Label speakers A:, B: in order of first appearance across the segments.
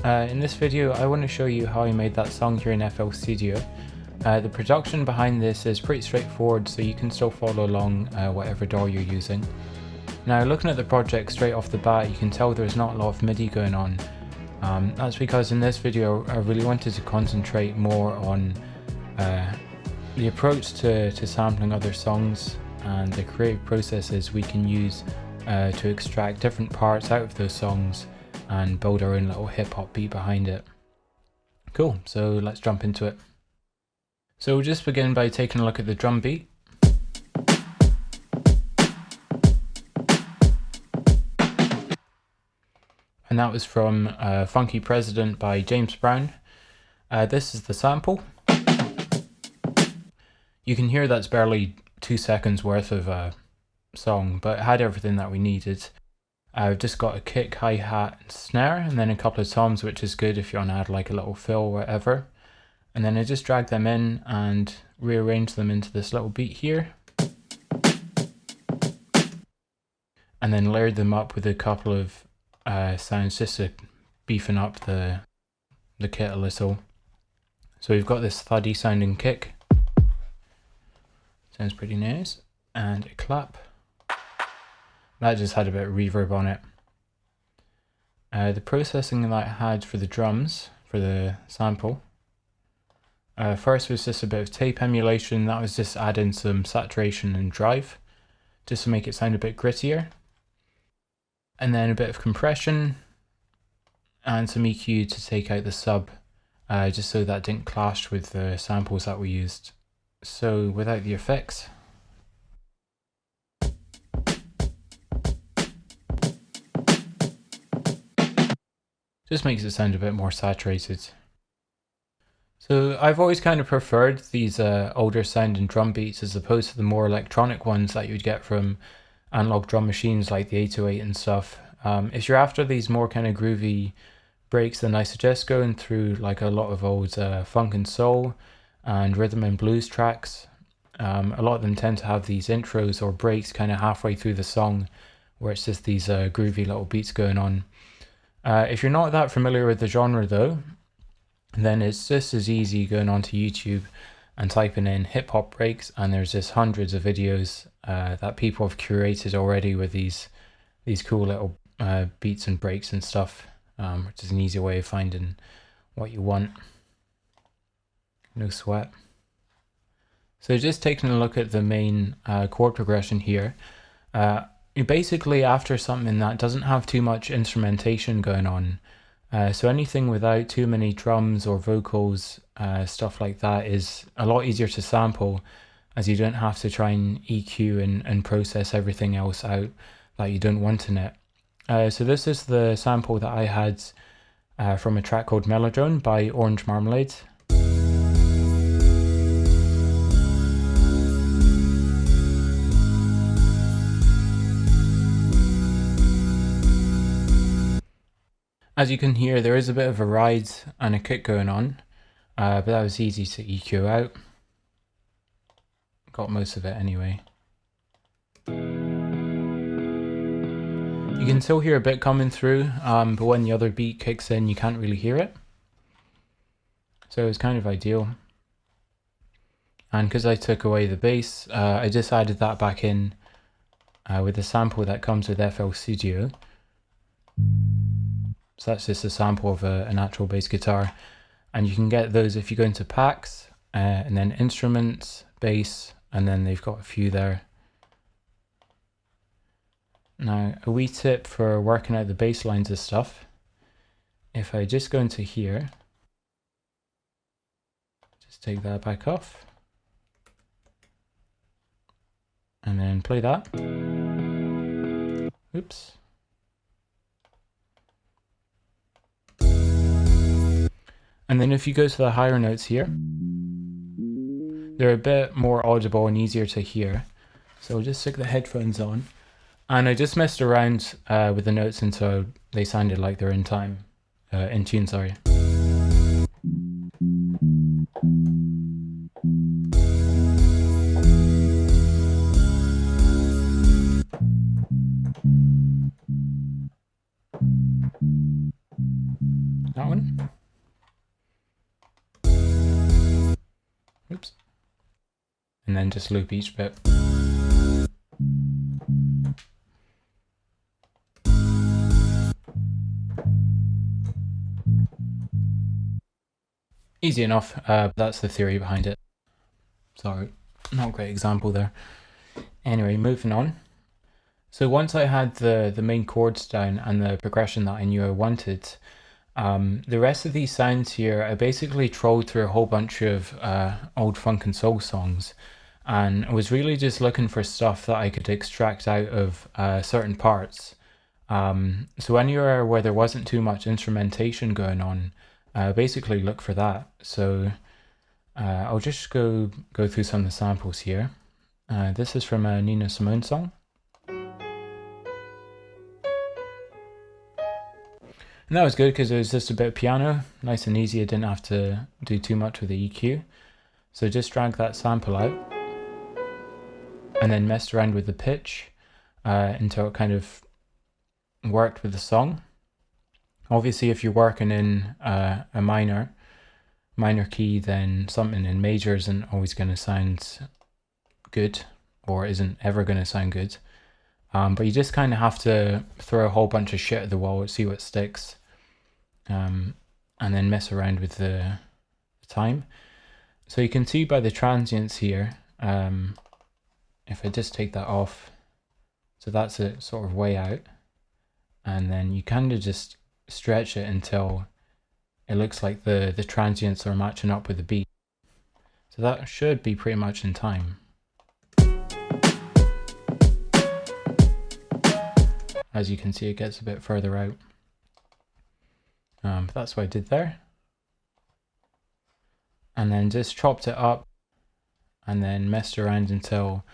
A: In this video I want to show you how I made that song here in FL Studio. The production behind this is pretty straightforward, so you can still follow along whatever DAW you're using. Now, looking at the project straight off the bat, you can tell there's not a lot of MIDI going on. That's because in this video I really wanted to concentrate more on the approach to sampling other songs and the creative processes we can use to extract different parts out of those songs and build our own little hip-hop beat behind it. Cool, so let's jump into it. So we'll just begin by taking a look at the drum beat. And that was from Funky President by James Brown. This is the sample. You can hear that's barely 2 seconds worth of a song, but it had everything that we needed. I've just got a kick, hi-hat, and snare, and then a couple of toms, which is good if you want to add like a little fill or whatever. And then I just drag them in and rearrange them into this little beat here. And then layered them up with a couple of sounds just to beefing up the kit a little. So we've got this thuddy sounding kick. Sounds pretty nice. And a clap. That just had a bit of reverb on it. The processing that I had for the drums, for the sample, first was just a bit of tape emulation. That was just adding some saturation and drive, just to make it sound a bit grittier. And then a bit of compression, and some EQ to take out the sub, just so that didn't clash with the samples that we used. So without the effects, just makes it sound a bit more saturated. So I've always kind of preferred these older sounding drum beats as opposed to the more electronic ones that you'd get from analog drum machines like the 808 and stuff. If you're after these more kind of groovy breaks, then I suggest going through like a lot of old funk and soul and rhythm and blues tracks. A lot of them tend to have these intros or breaks kind of halfway through the song where it's just these groovy little beats going on. If you're not that familiar with the genre though, then it's just as easy going onto YouTube and typing in hip hop breaks, and there's just hundreds of videos that people have curated already with these cool little beats and breaks and stuff, which is an easy way of finding what you want. No sweat. So just taking a look at the main chord progression here. Basically after something that doesn't have too much instrumentation going on, so anything without too many drums or vocals, stuff like that, is a lot easier to sample, as you don't have to try and EQ and process everything else out that you don't want in it. So this is the sample that I had from a track called Melodrone by Orange Marmalade. As you can hear, there is a bit of a ride and a kick going on, but that was easy to EQ out. Got most of it anyway. You can still hear a bit coming through, but when the other beat kicks in, you can't really hear it. So it's kind of ideal. And because I took away the bass, I just added that back in with the sample that comes with FL Studio. So that's just a sample of an actual bass guitar, and you can get those if you go into packs, and then instruments, bass, and then they've got a few there. Now, a wee tip for working out the bass lines of stuff: if I just go into here, just take that back off, and then play that. Oops. And then if you go to the higher notes here, they're a bit more audible and easier to hear. So we'll just stick the headphones on. And I just messed around with the notes until they sounded like they're in tune, sorry. that one. Oops. And then just loop each bit. Easy enough, that's the theory behind it. Sorry, not a great example there. Anyway, moving on. So once I had the main chords down and the progression that I knew I wanted, the rest of these sounds here, I basically trolled through a whole bunch of old funk and soul songs, and I was really just looking for stuff that I could extract out of certain parts. So anywhere where there wasn't too much instrumentation going on, basically look for that. So I'll just go through some of the samples here. This is from a Nina Simone song. And that was good because it was just a bit of piano, nice and easy. I didn't have to do too much with the EQ. So just drag that sample out and then messed around with the pitch until it kind of worked with the song. Obviously, if you're working in a minor key, then something in major isn't always going to sound good, or isn't ever going to sound good. But you just kind of have to throw a whole bunch of shit at the wall, see what sticks, and then mess around with the time. So you can see by the transients here, if I just take that off, so that's it sort of way out, and then you kind of just stretch it until it looks like the transients are matching up with the beat. So that should be pretty much in time. As you can see, it gets a bit further out. But that's what I did there. And then just chopped it up and then messed around until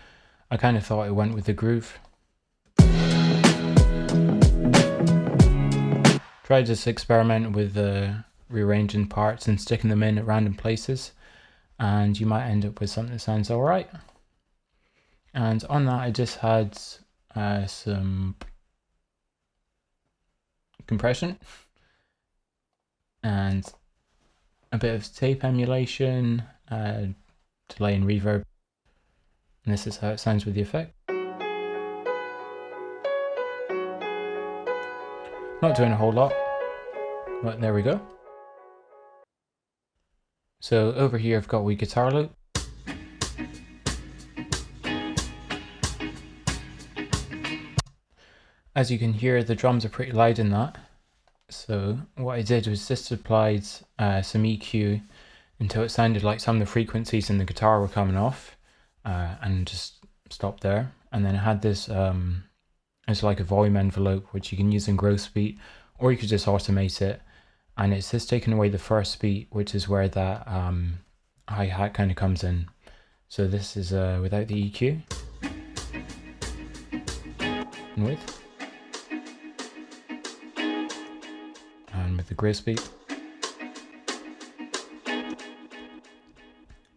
A: I kind of thought it went with the groove. Tried just experimenting with rearranging parts and sticking them in at random places, and you might end up with something that sounds alright. And on that I just had some compression and a bit of tape emulation, delay and reverb, and this is how it sounds with the effect. Not doing a whole lot, but there we go. So over here I've got a wee guitar loop. As you can hear, the drums are pretty loud in that. So what I did was just applied some EQ until it sounded like some of the frequencies in the guitar were coming off, and just stopped there. And then I had this it's like a volume envelope, which you can use in gross beat, or you could just automate it. And it's just taking away the first beat, which is where that hi-hat kind of comes in. So this is without the EQ. And with. And with the gross beat.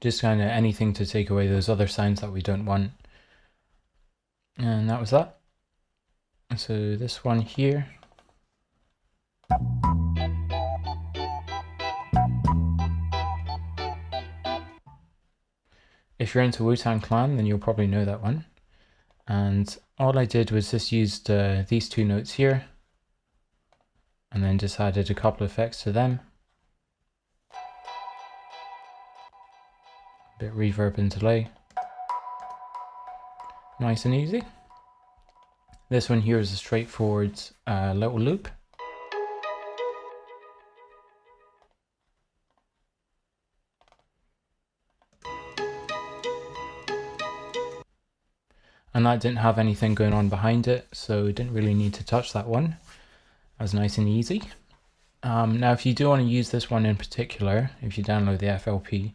A: Just kind of anything to take away those other sounds that we don't want. And that was that. So this one here. If you're into Wu-Tang Clan, then you'll probably know that one. And all I did was just used these two notes here, and then just added a couple of effects to them. A bit reverb and delay. Nice and easy. This one here is a straightforward little loop. And that didn't have anything going on behind it, so didn't really need to touch that one. That was nice and easy. Now if you do want to use this one in particular, if you download the FLP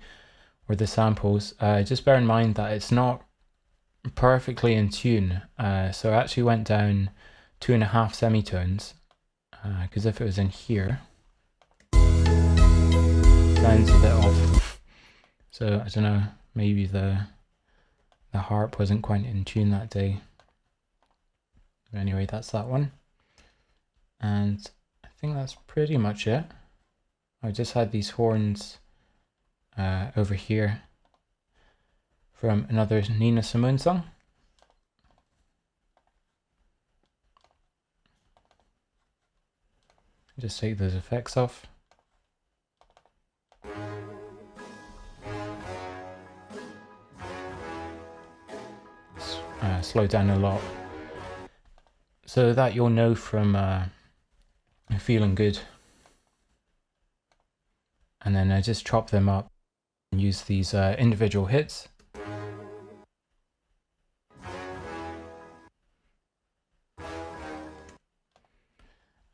A: or the samples, just bear in mind that it's not perfectly in tune. So I actually went down 2.5 semitones, because if it was in here, it sounds a bit off. So I don't know, maybe the harp wasn't quite in tune that day. But anyway, that's that one. And I think that's pretty much it. I just had these horns over here from another Nina Simone song. Just take those effects off. Slow down a lot, so that you'll know from feeling good. And then I just chop them up and use these individual hits.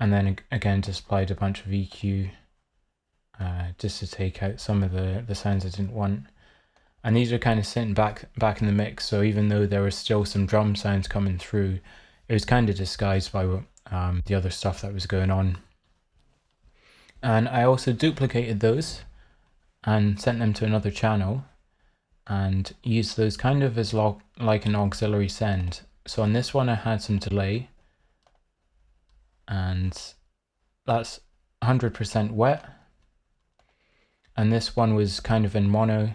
A: And then again just applied a bunch of EQ just to take out some of the sounds I didn't want. And these are kind of sitting back in the mix, so even though there was still some drum sounds coming through, it was kind of disguised by the other stuff that was going on. And I also duplicated those and sent them to another channel and used those kind of as like an auxiliary send. So on this one I had some delay, and that's 100% wet. And this one was kind of in mono,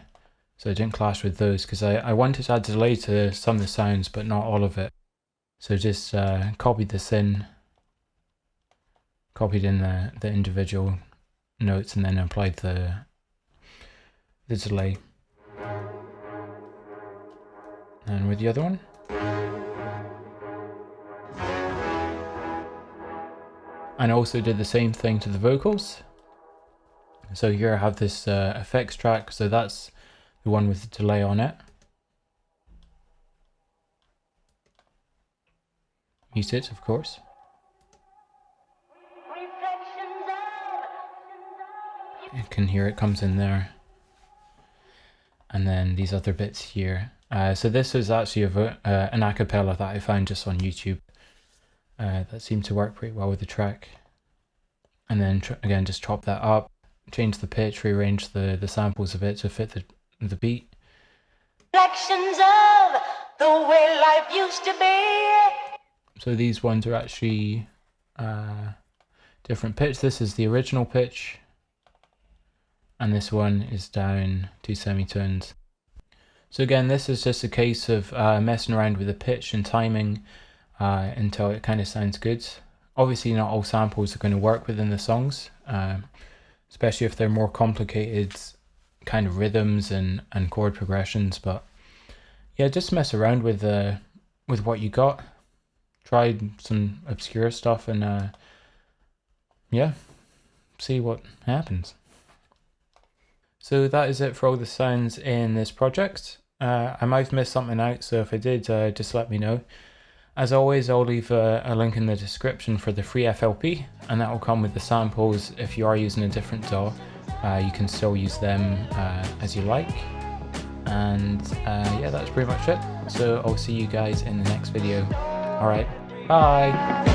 A: so it didn't clash with those, because I wanted to add delay to some of the sounds, but not all of it. So just copied this in, copied in the individual notes, and then applied the delay. And with the other one. And I also did the same thing to the vocals. So here I have this effects track, so that's the one with the delay on it. Mute it, of course. You can hear it comes in there. And then these other bits here. So this is actually an a cappella that I found just on YouTube. That seemed to work pretty well with the track. And then again, just chop that up, change the pitch, rearrange the samples of it to fit the beat. Reflections of the way life used to be. So these ones are actually different pitch. This is the original pitch, and this one is down 2 semitones. So again, this is just a case of messing around with the pitch and timing until it kind of sounds good. Obviously not all samples are going to work within the songs, especially if they're more complicated kind of rhythms and chord progressions, but yeah, just mess around with what you got. Tried some obscure stuff and yeah, see what happens. So that is it for all the sounds in this project. I might have missed something out, so if I did, just let me know. As always, I'll leave a link in the description for the free FLP, and that will come with the samples. If you are using a different DAW, you can still use them as you like. And yeah, that's pretty much it. So I'll see you guys in the next video. Alright, bye!